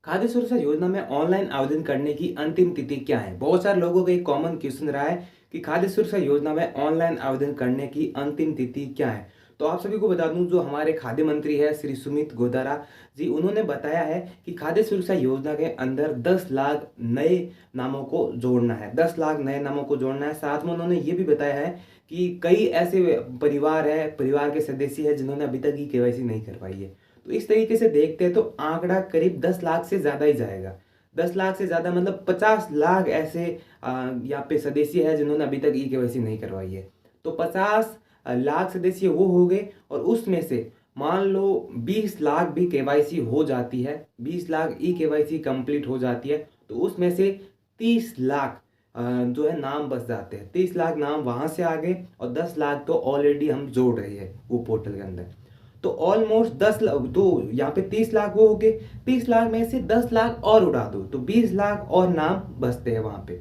खाद्य सुरक्षा योजना में ऑनलाइन आवेदन करने की अंतिम तिथि क्या है? बहुत सारे लोगों का एक कॉमन क्वेश्चन रहा है कि खाद्य सुरक्षा योजना में ऑनलाइन आवेदन करने की अंतिम तिथि क्या है? तो आप सभी को बता दूं, जो हमारे खाद्य मंत्री है श्री सुमित गोदारा जी, उन्होंने बताया है कि खाद्य सुरक्षा योजना के अंदर 10 लाख नए नामों को जोड़ना है। 10 लाख नए नामों को जोड़ना है। साथ में उन्होंने ये भी बताया है कि कई ऐसे परिवार के सदस्य है जिन्होंने अभी तक केवाईसी नहीं करवाई है। तो इस तरीके से देखते हैं तो आंकड़ा करीब 10 लाख से ज़्यादा ही जाएगा। 10 लाख से ज़्यादा मतलब 50 लाख ऐसे यहाँ पे सदस्य है जिन्होंने अभी तक केवाईसी नहीं करवाई है। तो 50 लाख सदस्य वो हो गए, और उसमें से मान लो 20 लाख भी केवाईसी हो जाती है, 20 लाख केवाईसी कंप्लीट हो जाती है, तो उसमें से 30 लाख जो है नाम बच जाते हैं। 30 लाख नाम वहाँ से आ गए, और 10 लाख तो ऑलरेडी हम जोड़ रहे हैं वो पोर्टल के अंदर। तो ऑलमोस्ट 10 लाख, तो यहाँ पे 30 लाख वो हो गए। 30 लाख में से 10 लाख और उड़ा दो तो 20 लाख और नाम बचते हैं वहां पे।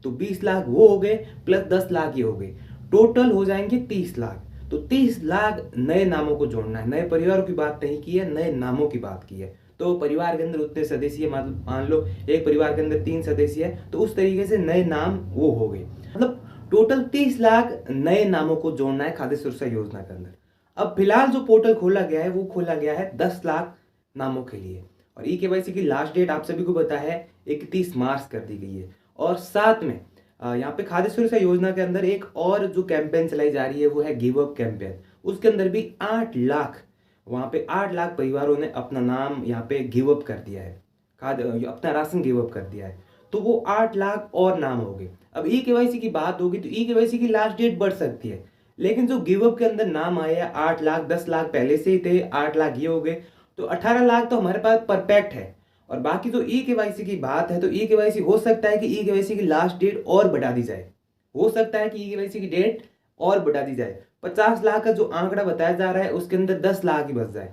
तो 20 लाख वो हो गए, प्लस 10 लाख ये हो गए, टोटल हो जाएंगे 30 लाख। तो 30 लाख नए नामों को जोड़ना है। नए परिवारों की बात नहीं की है, नए नामों की बात की है। तो परिवार के अंदर उतने सदस्य, मान लो एक परिवार के अंदर 3 सदस्य है, तो उस तरीके से नए नाम वो हो गए। मतलब टोटल 30 लाख नए नामों को जोड़ना है खाद्य सुरक्षा योजना के अंदर। अब फिलहाल जो पोर्टल खोला गया है वो खोला गया है 10 लाख नामों के लिए, और ई केवाईसी की लास्ट डेट आप सभी को पता है 31 मार्च कर दी गई है। और साथ में यहाँ पे खाद्य सुरक्षा योजना के अंदर एक और जो कैंपेन चलाई जा रही है वो है गिव अप कैंपेन। उसके अंदर भी 8 लाख, वहाँ पे 8 लाख परिवारों ने अपना नाम यहाँ पे गिव अप कर दिया है, अपना राशन गिव अप कर दिया है। तो वो 8 लाख और नाम हो गए। अब ई केवाईसी की बात होगी तो ई केवाईसी की लास्ट डेट बढ़ सकती है, लेकिन जो गिव अप के अंदर नाम आए हैं 8 लाख, 10 लाख पहले से ही थे, 8 लाख ये हो गए, तो 18 लाख तो हमारे पास परफेक्ट है। और बाकी जो ई केवाईसी की बात है, तो ई केवाईसी हो सकता है कि ई केवाईसी की लास्ट डेट और बढ़ा दी जाए। हो सकता है कि ई केवाईसी की डेट और बढ़ा दी जाए। 50 लाख का जो आंकड़ा बताया जा रहा है उसके अंदर 10 लाख ही बच जाए।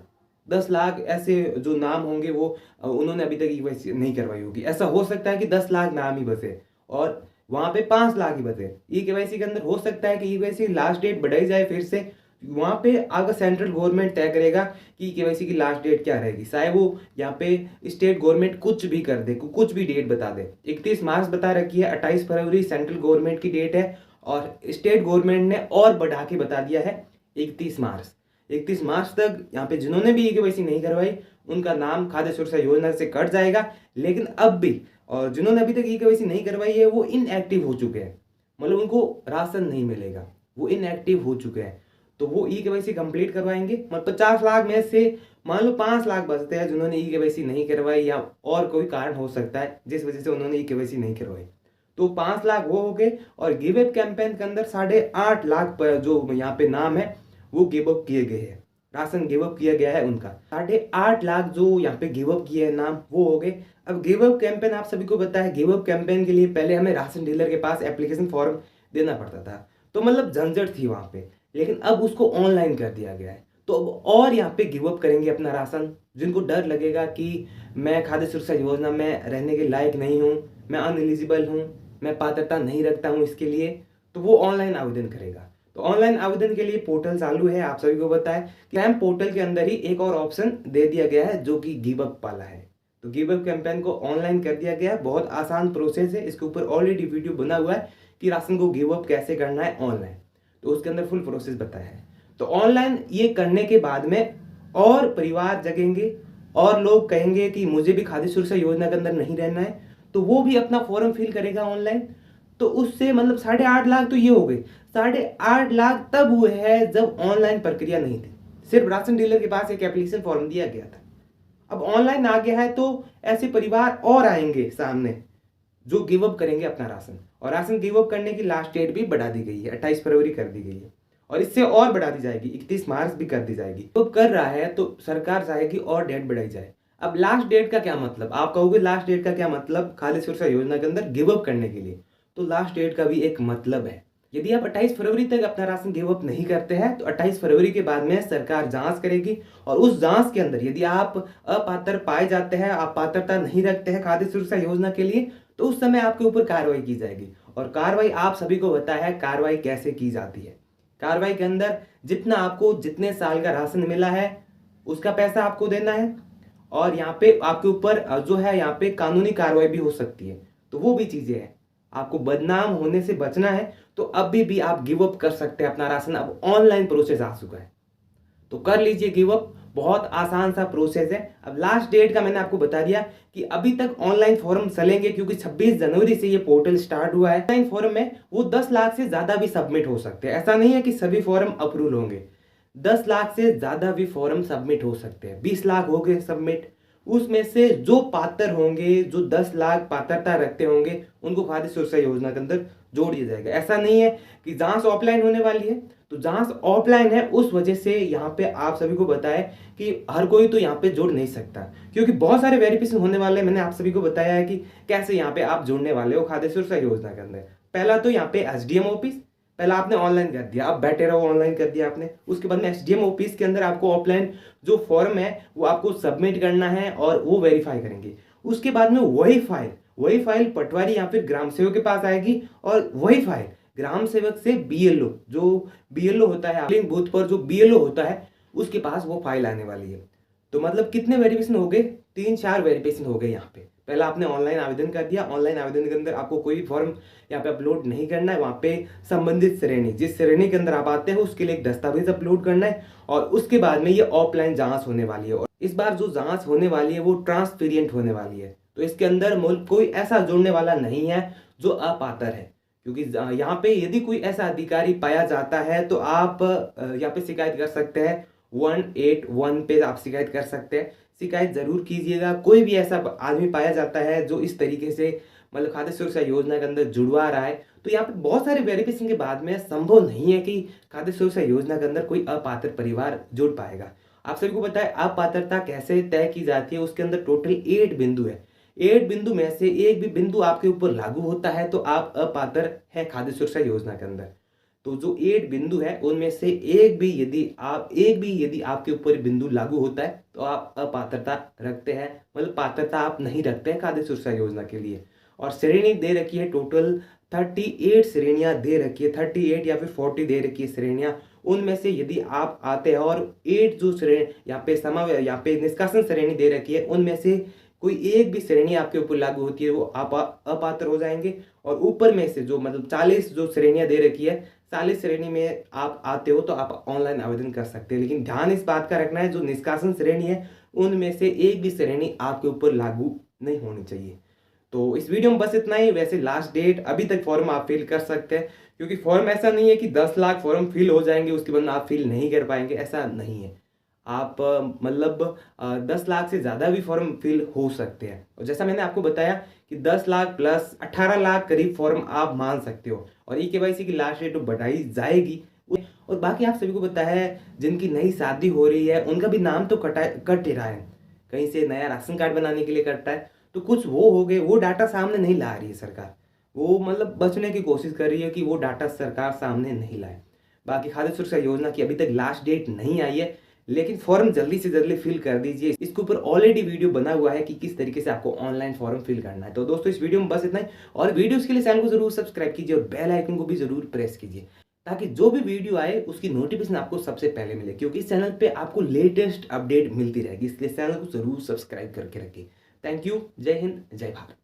10 लाख ऐसे जो नाम होंगे वो उन्होंने अभी तक ई केवाईसी नहीं करवाई होगी। ऐसा हो सकता है कि 10 लाख नाम ही बचे और वहां पे 5 लाख ही बचे। ई केवाईसी के अंदर हो सकता है कि ई केवाईसी लास्ट डेट बढ़ाई जाए फिर से। वहां पे अगर सेंट्रल गवर्नमेंट तय करेगा कि केवाईसी की लास्ट डेट क्या रहेगी, चाहे वो यहाँ पे स्टेट गवर्नमेंट कुछ भी कर दे, कुछ भी डेट बता दे। 31 मार्च बता रखी है, 28 फरवरी सेंट्रल गवर्नमेंट की डेट है, और स्टेट गवर्नमेंट ने और बढ़ा के बता दिया है 31 मार्च। 31 मार्च तक यहाँ पे जिन्होंने भी ई केवाईसी नहीं करवाई उनका नाम खाद्य सुरक्षा योजना से कट जाएगा। लेकिन अब भी, और जिन्होंने अभी तक ई केवाईसी नहीं करवाई है वो इनएक्टिव हो चुके हैं, मतलब उनको राशन नहीं मिलेगा, वो इनएक्टिव हो चुके हैं। तो वो ई केवाईसी कंप्लीट करवाएंगे। मतलब 50 लाख में से मान लो 5 लाख बचते हैं जिन्होंने ई केवाईसी नहीं करवाई, या और कोई कारण हो सकता है जिस वजह से उन्होंने ई केवाईसी नहीं करवाई। तो 5 लाख वो हो गए, और गिव अप कैंपेन के अंदर 8.5 लाख पर जो यहाँ पे नाम है वो गिव अप किए गए हैं, राशन गिव अप किया गया है उनका। 8.5 लाख जो यहाँ पे गिव अप किए हैं नाम वो हो गए। अब गिव अप कैंपेन आप सभी को पता है, गिव अप कैंपेन के लिए पहले हमें राशन डीलर के पास एप्लीकेशन फॉर्म देना पड़ता था, तो मतलब झंझट थी वहां पे। लेकिन अब उसको ऑनलाइन कर दिया गया है। तो अब और यहाँ पे गिव अप करेंगे अपना राशन, जिनको डर लगेगा कि मैं खाद्य सुरक्षा योजना में रहने के लायक नहीं हूँ, मैं अनएलिजिबल हूँ, मैं पात्रता नहीं रखता हूँ इसके लिए, तो वो ऑनलाइन आवेदन करेगा। तो ऑनलाइन आवेदन के लिए पोर्टल चालू है, आप सभी को पता है। क्लैम पोर्टल के अंदर ही एक और ऑप्शन दे दिया गया है जो कि गिव अप वाला है। तो गिव अप कैंपेन को ऑनलाइन कर दिया गया है। बहुत आसान प्रोसेस है, इसके ऊपर ऑलरेडी वीडियो बना हुआ है कि राशन को गिव अप कैसे करना है ऑनलाइन, तो उसके अंदर फुल प्रोसेस बताया है। तो ऑनलाइन ये करने के बाद में और परिवार जगेंगे, और लोग कहेंगे कि मुझे भी खाद्य सुरक्षा योजना के अंदर नहीं रहना है, तो वो भी अपना फॉर्म फिल करेगा ऑनलाइन। तो उससे मतलब 8.5 लाख तो ये हो गई। 8.5 लाख तब हुए हैं जब ऑनलाइन प्रक्रिया नहीं थी, सिर्फ राशन डीलर के पास एक एप्लीकेशन फॉर्म दिया गया था। अब ऑनलाइन आ गया है तो ऐसे परिवार और आएंगे सामने जो गिव अप करेंगे अपना राशन। और राशन गिव अप करने की लास्ट डेट भी बढ़ा दी गई है, 28 फरवरी कर दी गई है, और इससे और बढ़ा दी जाएगी, 31 मार्च भी कर दी जाएगी। तो कर रहा है तो सरकार चाहेगी और डेट बढ़ाई जाए। अब लास्ट डेट का क्या मतलब, आप कहोगे लास्ट डेट का क्या मतलब खाद्य सुरक्षा योजना के अंदर गिव अप करने के लिए? तो लास्ट डेट का भी एक मतलब है। यदि आप 28 फरवरी तक अपना राशन गिव अप नहीं करते हैं तो 28 फरवरी के बाद में सरकार जांच करेगी, और उस जांच के अंदर यदि आप अपात्र पाए जाते हैं, आप पात्रता नहीं रखते हैं खाद्य सुरक्षा योजना के लिए, तो उस समय आपके ऊपर कार्रवाई की जाएगी। और कार्रवाई आप सभी को पता है कार्रवाई कैसे की जाती है। कार्रवाई के अंदर जितना आपको जितने साल का राशन मिला है उसका पैसा आपको देना है, और यहाँ पे आपके ऊपर जो है यहाँ पे कानूनी कार्रवाई भी हो सकती है। तो वो भी चीज़ें हैं। आपको बदनाम होने से बचना है तो अभी भी आप गिव अप कर सकते हैं अपना राशन। अब ऑनलाइन प्रोसेस आ चुका है तो कर लीजिए गिव अप। बहुत आसान सा प्रोसेस है। अब लास्ट डेट का मैंने आपको बता दिया कि अभी तक ऑनलाइन फॉर्म चलेंगे क्योंकि 26 जनवरी से ये पोर्टल स्टार्ट हुआ है। ऑनलाइन फॉर्म में वो 10 लाख से ज्यादा भी सबमिट हो सकते हैं। ऐसा नहीं है कि सभी फॉर्म अप्रूव होंगे। 10 लाख से ज्यादा भी फॉर्म सबमिट हो सकते हैं। 20 लाख हो गए सबमिट। उसमें से जो पात्र होंगे, जो 10 लाख पात्रता रखते होंगे, उनको खाद्य सुरक्षा योजना के अंदर जोड़ दिया जाएगा। ऐसा नहीं है कि जांच ऑफलाइन होने वाली है। तो जांच ऑफलाइन है, उस वजह से यहाँ पे आप सभी को बताया कि हर कोई तो यहाँ पे जुड़ नहीं सकता क्योंकि बहुत सारे वेरिफिकेशन होने वाले हैं। मैंने आप सभी को बताया है कि कैसे यहाँ पे आप जुड़ने वाले हो खाद्य सुरक्षा योजना के अंदर। पहला तो यहाँ पे एसडीएम ऑफिस, पहला आपने ऑनलाइन कर दिया, अब बैठे रहो ऑनलाइन कर दिया आपने। उसके बाद में एसडीएम ऑफिस के अंदर आपको ऑफलाइन जो फॉर्म है वो आपको सबमिट करना है और वो वेरीफाई करेंगे। उसके बाद में वही फाइल पटवारी या फिर ग्राम सेवक के पास आएगी और वही फाइल ग्राम सेवक से बीएलओ, जो बीएलओ होता है पोलिंग बूथ पर जो बीएलओ होता है, उसके पास वो फाइल आने वाली है। तो मतलब कितने वेरिफिकेशन हो गए? 3-4 वेरिफिकेशन हो गए यहाँ पे। पहला आपने ऑनलाइन आवेदन कर दिया। ऑनलाइन आवेदन के अंदर आपको कोई फॉर्म यहाँ पे अपलोड नहीं करना है। वहाँ पे संबंधित श्रेणी, जिस श्रेणी के अंदर आप आते हो उसके लिए एक दस्तावेज अपलोड करना है और उसके बाद में ये ऑफलाइन जांच होने वाली है। और इस बार जो जांच होने वाली है वो ट्रांसपेरेंट होने वाली है। तो इसके अंदर मुल्क कोई ऐसा जुड़ने वाला नहीं है जो अपात्र है, क्योंकि यहाँ पे यदि कोई ऐसा अधिकारी पाया जाता है तो आप यहाँ पे शिकायत कर सकते हैं। 181 पे आप शिकायत कर सकते हैं। शिकायत जरूर कीजिएगा। कोई भी ऐसा आदमी पाया जाता है जो इस तरीके से मतलब खाद्य सुरक्षा योजना के अंदर जुड़वा रहा है, तो यहाँ पे बहुत सारे वेरिफिकेशन के बाद में संभव नहीं है कि खाद्य सुरक्षा योजना के अंदर कोई अपात्र परिवार जुड़ पाएगा। आप सभी को पता है अपात्रता कैसे तय की जाती है। उसके अंदर टोटल 8 बिंदु है। 8 बिंदु में से एक भी बिंदु आपके ऊपर लागू होता है तो आप अपात्र है खाद्य सुरक्षा योजना के अंदर। तो जो 8 बिंदु है उनमें से एक भी यदि आपके ऊपर बिंदु लागू होता है तो आप अपात्रता रखते हैं, मतलब पात्रता आप नहीं रखते हैं खाद्य सुरक्षा योजना के लिए। और श्रेणी दे रखी है टोटल 38 श्रेणियां दे रखी है, 38 या फिर 40 दे रखी है श्रेणियां। उनमें से यदि आप आते हैं और 8 जो श्रेणी यहाँ पे निष्कासन श्रेणी दे रखी है, उनमें से कोई एक भी श्रेणी आपके ऊपर लागू होती है वो आप अपात्र हो जाएंगे। और ऊपर में से जो मतलब 40 जो श्रेणियां दे रखी है, 40 श्रेणी में आप आते हो तो आप ऑनलाइन आवेदन कर सकते हैं। लेकिन ध्यान इस बात का रखना है, जो निष्कासन श्रेणी है उनमें से एक भी श्रेणी आपके ऊपर लागू नहीं होनी चाहिए। तो इस वीडियो में बस इतना ही। वैसे लास्ट डेट अभी तक फॉर्म आप फिल कर सकते हैं, क्योंकि फॉर्म ऐसा नहीं है कि 10 लाख फॉर्म फिल हो जाएंगे उसके बाद आप फिल नहीं कर पाएंगे, ऐसा नहीं है। आप मतलब 10 लाख से ज़्यादा भी फॉर्म फिल हो सकते हैं। और जैसा मैंने आपको बताया कि 10 लाख प्लस 18 लाख करीब फॉर्म आप मान सकते हो और ई-केवाईसी की लास्ट डेट बढ़ाई जाएगी। और बाकी आप सभी को पता है जिनकी नई शादी हो रही है उनका भी नाम तो कट ही रहा है, कहीं से नया राशन कार्ड बनाने के लिए कटता है। तो कुछ वो हो गए, वो डाटा सामने नहीं ला रही है सरकार। वो मतलब बचने की कोशिश कर रही है कि वो डाटा सरकार सामने नहीं लाए। बाकी खाद्य सुरक्षा योजना की अभी तक लास्ट डेट नहीं आई है, लेकिन फॉर्म जल्दी से जल्दी फिल कर दीजिए। इसके ऊपर ऑलरेडी वीडियो बना हुआ है कि किस तरीके से आपको ऑनलाइन फॉर्म फिल करना है। तो दोस्तों इस वीडियो में बस इतना ही। और वीडियोस के लिए चैनल को जरूर सब्सक्राइब कीजिए और बेल आइकन को भी जरूर प्रेस कीजिए, ताकि जो भी वीडियो आए उसकी नोटिफिकेशन आपको सबसे पहले मिले, क्योंकि इस चैनल पे आपको लेटेस्ट अपडेट मिलती रहेगी। इसलिए चैनल को जरूर सब्सक्राइब करके रखिए। Thank you. जय हिंद, जय भारत।